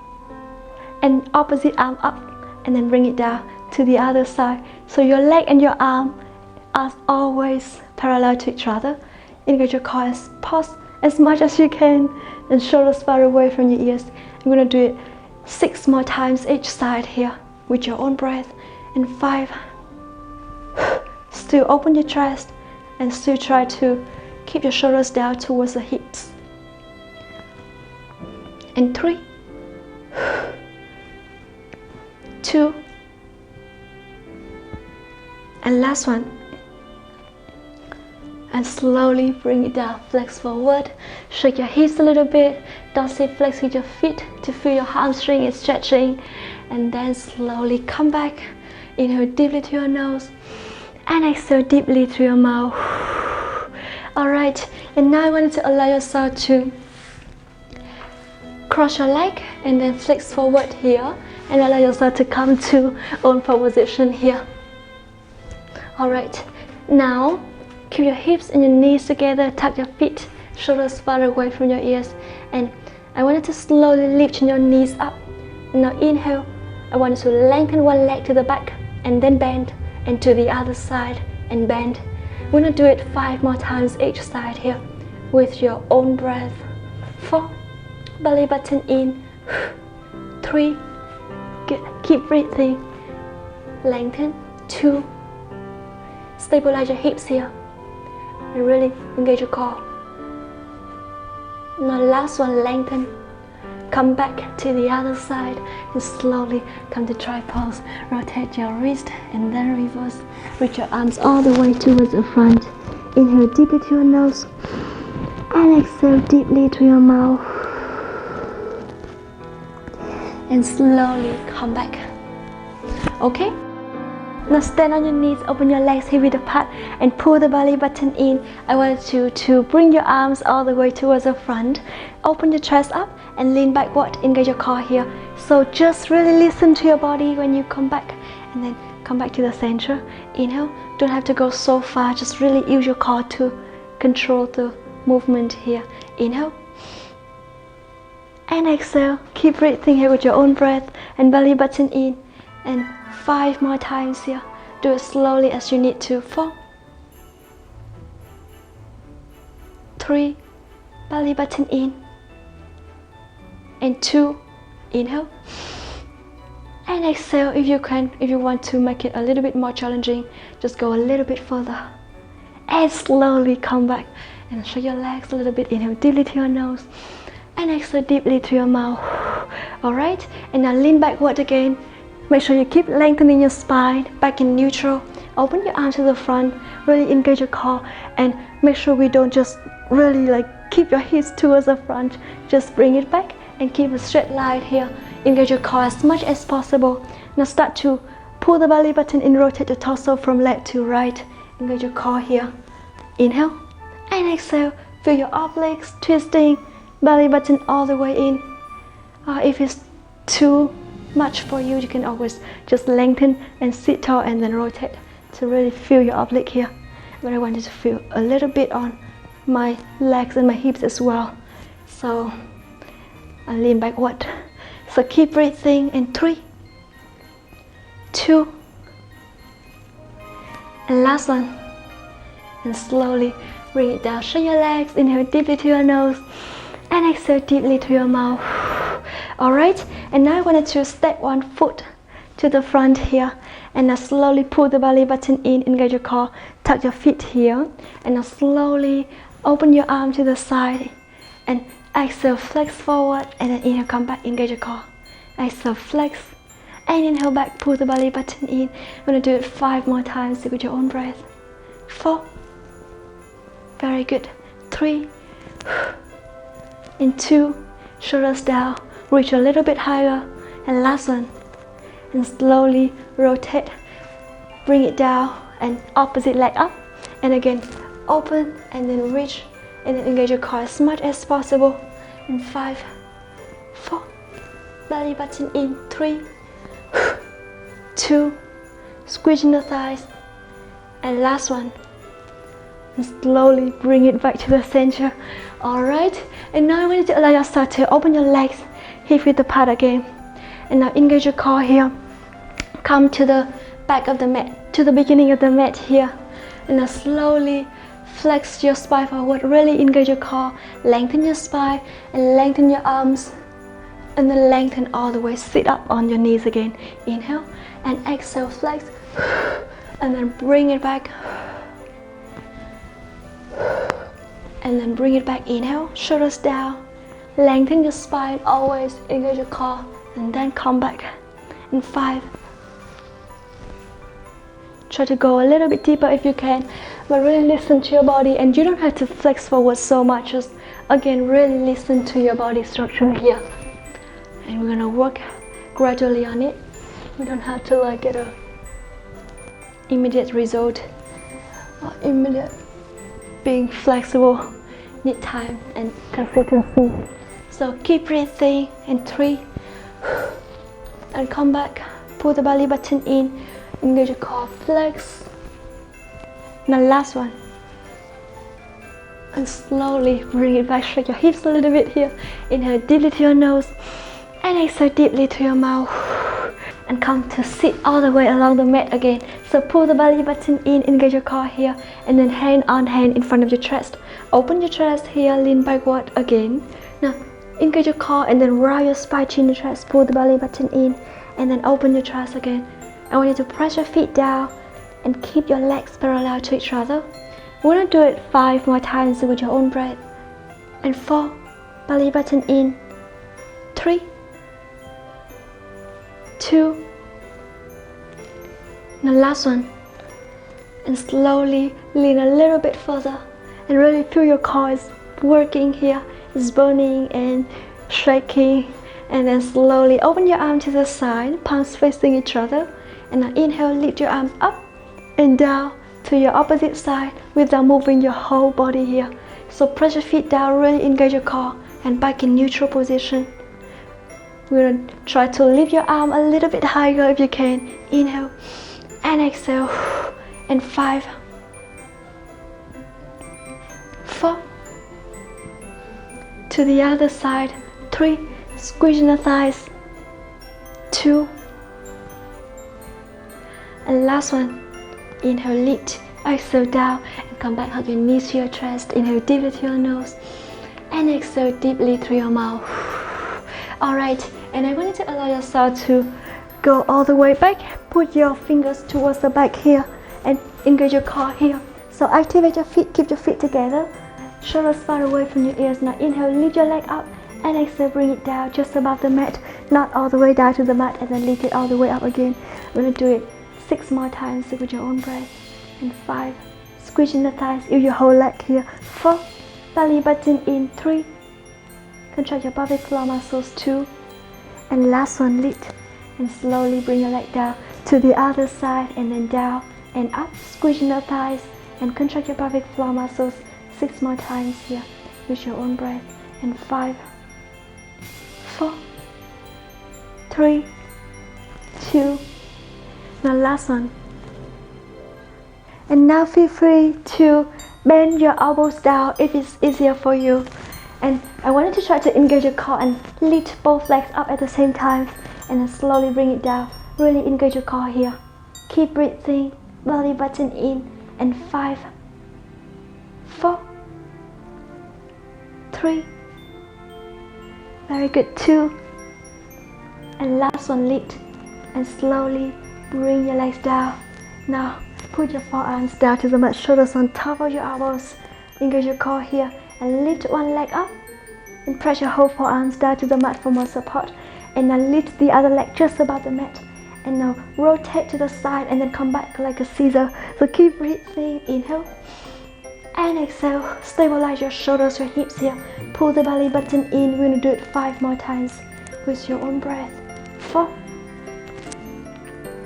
S1: and opposite arm up, and then bring it down to the other side. So your leg and your arm are always parallel to each other. Engage your core, pause as much as you can, and shoulders far away from your ears. I'm going to do it 6 more times each side here with your own breath. And 5. Still open your chest and still try to keep your shoulders down towards the hips. And 3, 2, and last one. And slowly bring it down, flex forward, shake your hips a little bit, dorsiflex with your feet to feel your hamstring is stretching, and then slowly come back. Inhale deeply to your nose and exhale deeply through your mouth. Alright, and now I want you to allow yourself to cross your leg and then flex forward here, and allow yourself to come to own position here. Alright, now keep your hips and your knees together, tuck your feet, shoulders far away from your ears, and I want you to slowly lift your knees up. Now inhale, I want you to lengthen one leg to the back and then bend, and to the other side and bend. We're gonna do it 5 more times each side here with your own breath. 4, belly button in. 3, good, keep breathing. Lengthen. 2, stabilize your hips here and really engage your core. Now last one, lengthen. Come back to the other side and slowly come to try pose. Rotate your wrist and then reverse. Reach your arms all the way towards the front. Inhale deeply to your nose and exhale deeply to your mouth. And slowly come back. Okay? Now stand on your knees, open your legs hip width apart and pull the belly button in. I want you to bring your arms all the way towards the front. Open your chest up and lean backward, engage your core here. So just really listen to your body when you come back, and then come back to the center. Inhale, don't have to go so far, just really use your core to control the movement here. Inhale and exhale. Keep breathing here with your own breath and belly button in. And 5 more times here. Do it slowly as you need to. 4, 3, belly button in. And 2, inhale. And exhale. If you can, if you want to make it a little bit more challenging, just go a little bit further. And slowly come back and shake your legs a little bit. Inhale deeply to your nose. And exhale deeply to your mouth. Alright? And now lean backward again. Make sure you keep lengthening your spine, back in neutral. Open your arms to the front, really engage your core, and make sure we don't just really keep your hips towards the front. Just bring it back and keep a straight line here. Engage your core as much as possible. Now start to pull the belly button in, rotate the torso from left to right. Engage your core here. Inhale and exhale. Feel your obliques twisting, belly button all the way in. If it's too much for you, you can always just lengthen and sit tall and then rotate to really feel your oblique here. But I want you to feel a little bit on my legs and my hips as well. So I lean backward. So keep breathing in 3, 2, and last one. And slowly bring it down. Shake your legs. Inhale deeply to your nose and exhale deeply to your mouth. Alright, and now I wanted to step one foot to the front here, and now slowly pull the belly button in, engage your core, tuck your feet here, and now slowly open your arm to the side and exhale, flex forward, and then inhale, come back, engage your core. Exhale, flex, and inhale back, pull the belly button in. I'm going to do it 5 more times with your own breath. 4, very good. 3, and 2, shoulders down, reach a little bit higher, and last one. And slowly rotate, bring it down, and opposite leg up, and again open, and then reach, and then engage your core as much as possible. And 5, 4, belly button in. 3, 2, squeezing the thighs, and last one. And slowly bring it back to the center. Alright, and now I want you to allow yourself to open your legs, hip width apart again. And now engage your core here. Come to the back of the mat, to the beginning of the mat here. And now slowly flex your spine forward, really engage your core, lengthen your spine and lengthen your arms. And then lengthen all the way, sit up on your knees again. Inhale and exhale, flex. And then bring it back. And then bring it back. Inhale, shoulders down, lengthen your spine, always engage your core, and then come back. In 5, try to go a little bit deeper if you can, but really listen to your body, and you don't have to flex forward so much. Just again really listen to your body structure here, and we're gonna work gradually on it. We don't have to get a immediate result or immediate being flexible. Need time and consistency. So keep breathing in 3, and come back, pull the belly button in, engage your core, flex. Now last one, and slowly bring it back, shake your hips a little bit here. Inhale deeply to your nose and exhale deeply to your mouth. and come to sit all the way along the mat again. So pull the belly button in, engage your core here, and then hand on hand in front of your chest. Open your chest here, lean backward again. Now engage your core and then round your spine, chin the chest, pull the belly button in, and then open your chest again. I want you to press your feet down and keep your legs parallel to each other. We're gonna do it 5 more times with your own breath. And 4, belly button in. 3, 2, the last one. And slowly lean a little bit further and really feel your core is working here. It's burning and shaking. And then slowly open your arm to the side, palms facing each other. And now inhale, lift your arms up and down to your opposite side without moving your whole body here. So press your feet down, really engage your core and back in neutral position. We're gonna try to lift your arm a little bit higher if you can. Inhale and exhale. And 5, 4, to the other side. 3, squeeze the thighs. 2, and last one. Inhale, lift, exhale down, and come back, hug your knees to your chest. Inhale deeply to your nose, and exhale deeply through your mouth. Alright, and I want you to allow yourself to go all the way back. Put your fingers towards the back here, and engage your core here. So activate your feet, keep your feet together. Shoulders far away from your ears. Now inhale, lift your leg up, and exhale, bring it down just above the mat. Not all the way down to the mat, and then lift it all the way up again. We're going to do it 6 more times with your own breath. And 5, squeezing the thighs, use your whole leg here. 4, belly button in. 3, contract your pelvic floor muscles. 2, and last one, lift, and slowly bring your leg down to the other side, and then down and up, squeezing the thighs and contract your pelvic floor muscles. 6 more times here with your own breath. And 5, 4, 3, 2, now last one. And now feel free to bend your elbows down if it's easier for you. And I want you to try to engage your core and lift both legs up at the same time, and then slowly bring it down. Really engage your core here. Keep breathing, belly button in. And 5, 4, 3, very good, 2, and last one, lift, and slowly bring your legs down. Now put your forearms down to the mat, shoulders on top of your elbows. Engage your core here and lift one leg up and press your whole forearms down to the mat for more support. And now lift the other leg just above the mat. And now rotate to the side and then come back like a scissor. So keep breathing. Inhale and exhale. Stabilize your shoulders, your hips here. Pull the belly button in. We're going to do it 5 more times with your own breath. 4,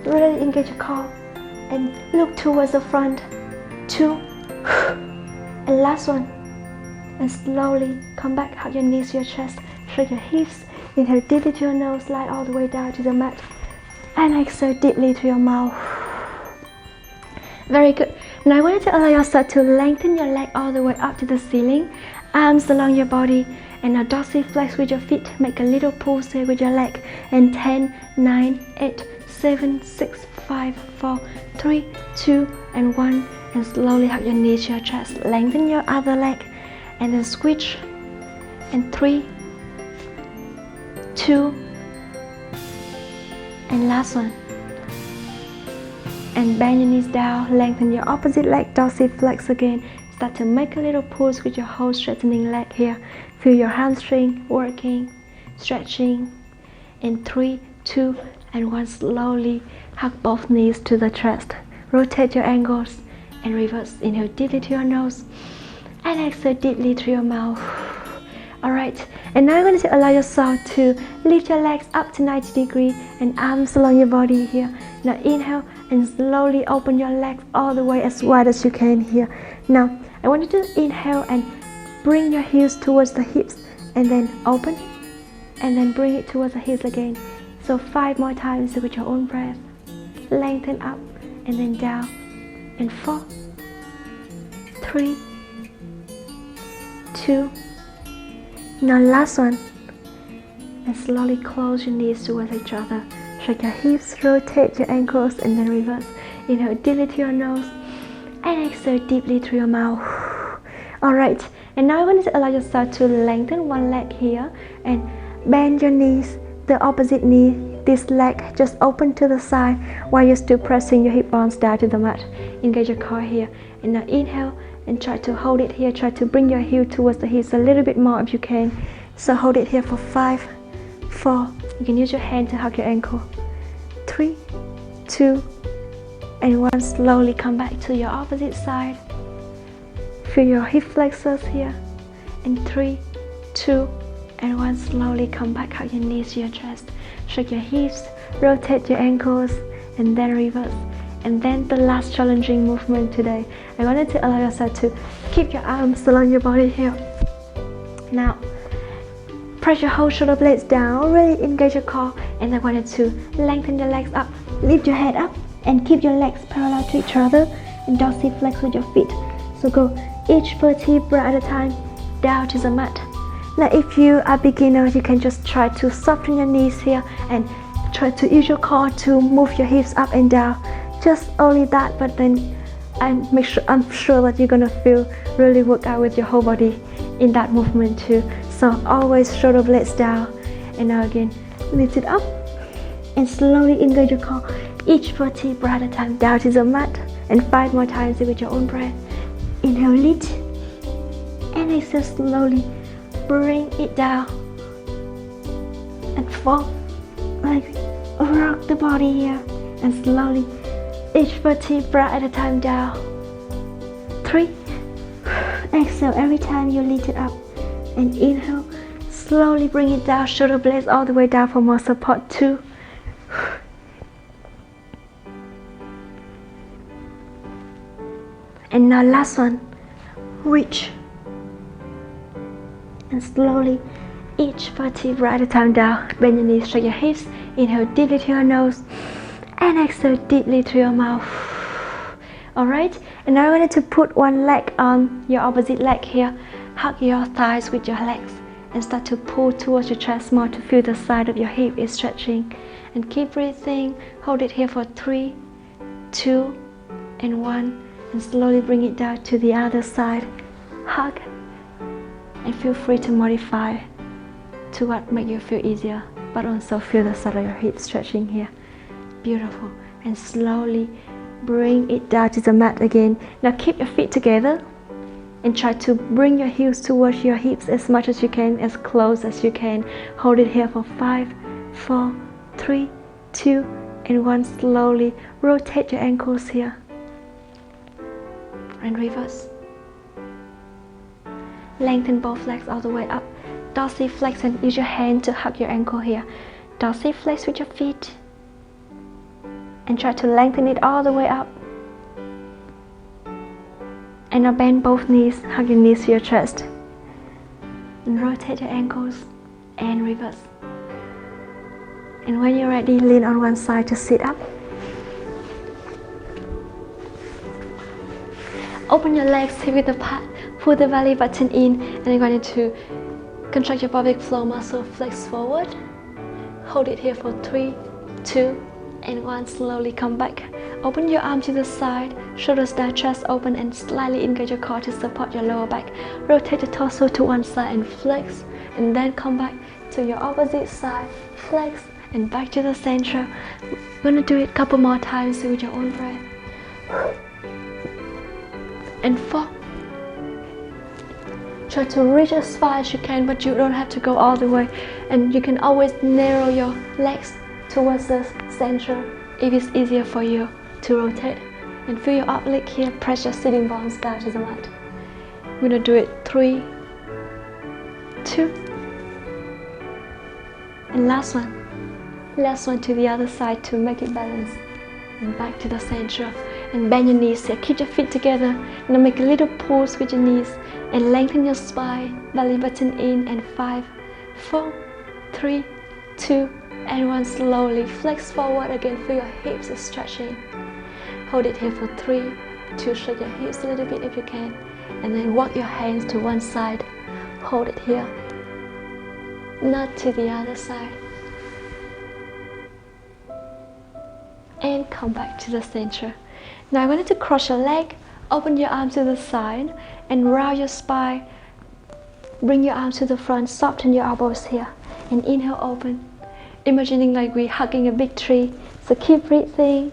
S1: really engage your core and look towards the front. 2, and last one. And slowly come back, hug your knees to your chest, shake your hips. Inhale deeply to your nose, slide all the way down to the mat, and exhale deeply to your mouth. Very good. Now I want you to allow yourself to lengthen your leg all the way up to the ceiling, arms along your body, and now dorsiflex with your feet. Make a little pulse here with your leg. And 10, 9, 8, 7, 6, 5, 4, 3, 2, and 1. And slowly hug your knees to your chest. Lengthen your other leg, and then switch. And 3, 2, and last one. And bend your knees down, lengthen your opposite leg, dorsiflex again. Start to make a little pulse with your whole straightening leg here. Feel your hamstring working, stretching. In 3, 2, and 1, slowly hug both knees to the chest. Rotate your ankles and reverse. Inhale deeply to your nose and exhale deeply through your mouth. Alright, and now you're going to allow yourself to lift your legs up to 90 degrees and arms along your body here. Now inhale and slowly open your legs all the way as wide as you can here. Now I want you to inhale and bring your heels towards the hips, and then open, and then bring it towards the hips again. So 5 more times with your own breath. Lengthen up and then down. And 4, 3, 2. Now last one. And slowly close your knees towards each other. shake your hips, rotate your ankles, and then reverse. Inhale deeply through your nose, and exhale deeply through your mouth. Alright, and now I want you to allow yourself to lengthen one leg here and bend your knees, the opposite knee, this leg just open to the side while you're still pressing your hip bones down to the mat. Engage your core here, and now inhale and try to hold it here. Try to bring your heel towards the hips a little bit more if you can. So hold it here for 5, 4, you can use your hand to hug your ankle. 3, 2, and 1. Slowly come back to your opposite side. Feel your hip flexors here. And 3, 2, and 1. Slowly come back, hug your knees to your chest. Shake your hips, rotate your ankles, and then reverse. And then the last challenging movement today, I wanted to allow yourself to keep your arms along your body here. Now, press your whole shoulder blades down, really engage your core, and I wanted to lengthen your legs up, lift your head up, and keep your legs parallel to each other, and dorsiflex with your feet. So go each vertebra at a time, down to the mat. Now if you are beginner, you can just try to soften your knees here, and try to use your core to move your hips up and down. Just only that, but then I'm sure that you're gonna feel really work out with your whole body in that movement too. So always shoulder blades down, and now again lift it up and slowly engage your core each vertebra at a time, down to the mat. And 5 more times with your own breath. Inhale, lift, and exhale slowly, bring it down and fall, like rock the body here, and slowly each vertebra at a time down. 3, exhale every time you lift it up, and inhale, slowly bring it down, shoulder blades all the way down for more support. 2, and now last one, reach, and slowly each vertebra at a time down. Bend your knees, shake your hips, inhale deeply through your nose, and exhale deeply through your mouth. Alright, and now I wanted to put one leg on your opposite leg here. Hug your thighs with your legs and start to pull towards your chest more to feel the side of your hip is stretching. And keep breathing, hold it here for 3, 2, and 1, and slowly bring it down to the other side. Hug, and feel free to modify to what makes you feel easier, but also feel the side of your hip stretching here. Beautiful. And slowly bring it down to the mat again. Now keep your feet together and try to bring your heels towards your hips as much as you can, as close as you can. Hold it here for 5, 4, 3, 2, and 1. Slowly rotate your ankles here and reverse. Lengthen both legs all the way up. Dorsiflex, and use your hand to hug your ankle here. Dorsiflex with your feet, and try to lengthen it all the way up. And now bend both knees, hug your knees to your chest, and rotate your ankles and reverse. And when you're ready, lean on one side to sit up. Open your legs, hip width apart, pull the belly button in, and you're going to contract your pelvic floor muscle, flex forward. Hold it here for 3, 2, and 1. Slowly come back. Open your arm to the side, shoulders down, chest open, and slightly engage your core to support your lower back. Rotate the torso to one side and flex, and then come back to your opposite side, flex, and back to the center. We're gonna do it a couple more times with your own breath. And 4. Try to reach as far as you can, but you don't have to go all the way. And you can always narrow your legs towards the center if it's easier for you to rotate. And feel your up leg here, press your sitting bones down to the mat. We're gonna do it 3, 2, and last one to the other side to make it balance. And back to the center, and bend your knees here, keep your feet together. Now make a little pulse with your knees and lengthen your spine, belly button in, and 5, 4, 3, 2, and 1. Slowly flex forward again, feel your hips are stretching. Hold it here for 3, 2, shake your hips a little bit if you can, and then walk your hands to one side. Hold it here, not to the other side. and come back to the center. Now I want you to cross your leg, open your arms to the side and round your spine. Bring your arms to the front, soften your elbows here and inhale, open. Imagining like we're hugging a big tree. So keep breathing,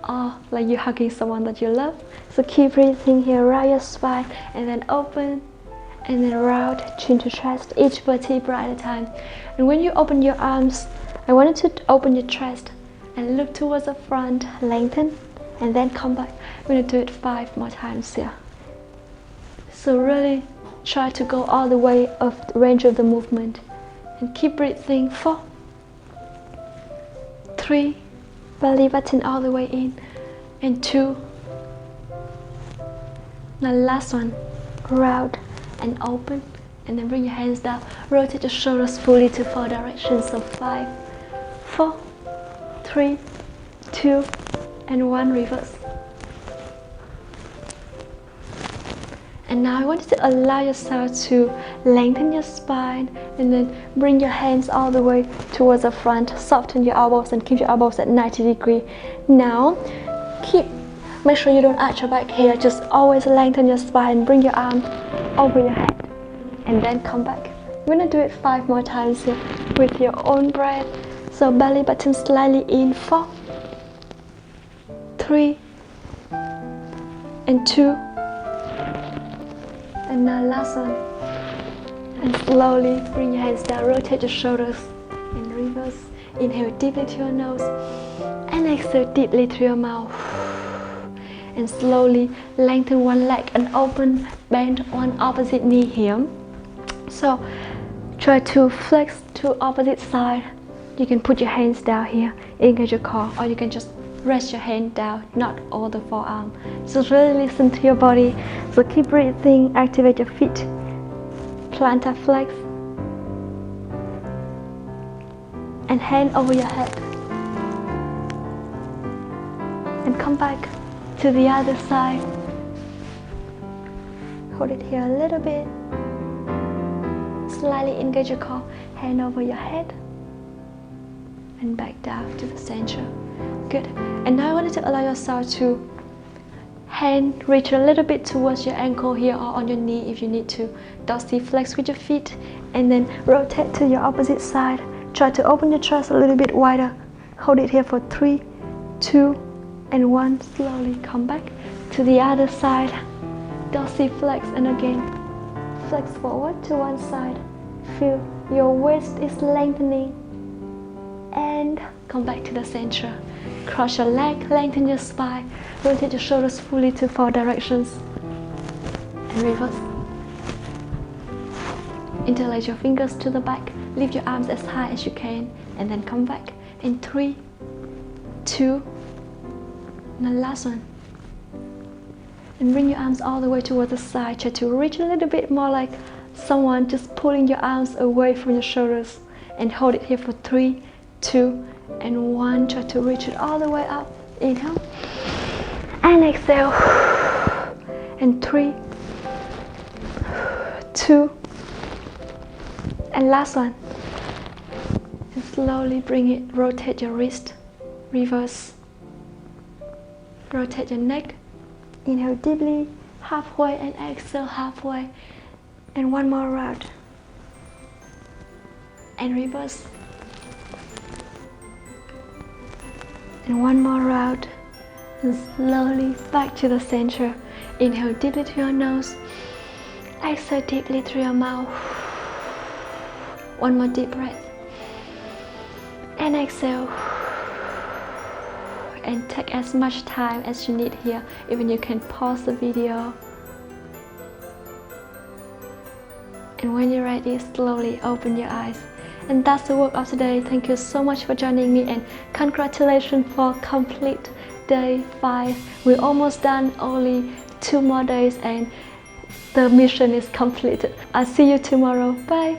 S1: or like you're hugging someone that you love. So keep breathing here, round your spine and then open and then round, chin to chest, each vertebra at a time. And when you open your arms, I want you to open your chest and look towards the front, lengthen and then come back. We're going to do it 5 more times here. So really try to go all the way of the range of the movement and keep breathing. 4, 3, belly button all the way in, and 2. Now last one, round and open, and then bring your hands down, rotate your shoulders fully to 4 directions. So 5, 4, 3, 2 and 1, reverse. And now I want you to allow yourself to lengthen your spine and then bring your hands all the way towards the front, soften your elbows and keep your elbows at 90 degrees. Now make sure you don't arch your back here, just always lengthen your spine, bring your arm over your head and then come back. We're gonna do it 5 more times here with your own breath. So belly button slightly in, 4, 3 and 2. And now last one. And slowly bring your hands down, rotate your shoulders and reverse. Inhale deeply to your nose and exhale deeply through your mouth. And slowly lengthen one leg and open, bend one opposite knee here. So try to flex to opposite side. You can put your hands down here, engage your core, or you can just rest your hand down, not all the forearm. So really listen to your body. So keep breathing, activate your feet, plantar flex, and hand over your head. And come back to the other side. Hold it here a little bit. Slightly engage your core, hand over your head, and back down to the center. Good. And now I want you to allow yourself to hand reach a little bit towards your ankle here or on your knee if you need to. Dorsey flex with your feet and then rotate to your opposite side. Try to open your chest a little bit wider. Hold it here for 3, 2 and 1. Slowly come back to the other side. Dorsey flex and again flex forward to one side. Feel your waist is lengthening and come back to the center. Cross your leg, lengthen your spine, rotate your shoulders fully to 4 directions and reverse. Interlace your fingers to the back, lift your arms as high as you can and then come back in 3, 2 and the last one. And bring your arms all the way towards the side. Try to reach a little bit more like someone just pulling your arms away from your shoulders and hold it here for 3, 2 and 1. Try to reach it all the way up. Inhale and exhale. And 3, 2 and last one. And slowly bring it, rotate your wrist, reverse. Rotate your neck. Inhale deeply, halfway and exhale halfway. And one more round. And reverse. And one more round. And slowly back to the center. Inhale deeply through your nose. Exhale deeply through your mouth. One more deep breath. And exhale. And take as much time as you need here. Even you can pause the video. And when you're ready, slowly open your eyes. And that's the work of today. Thank you so much for joining me and congratulations for complete day 5. We're almost done, only 2 more days and the mission is completed. I'll see you tomorrow. Bye.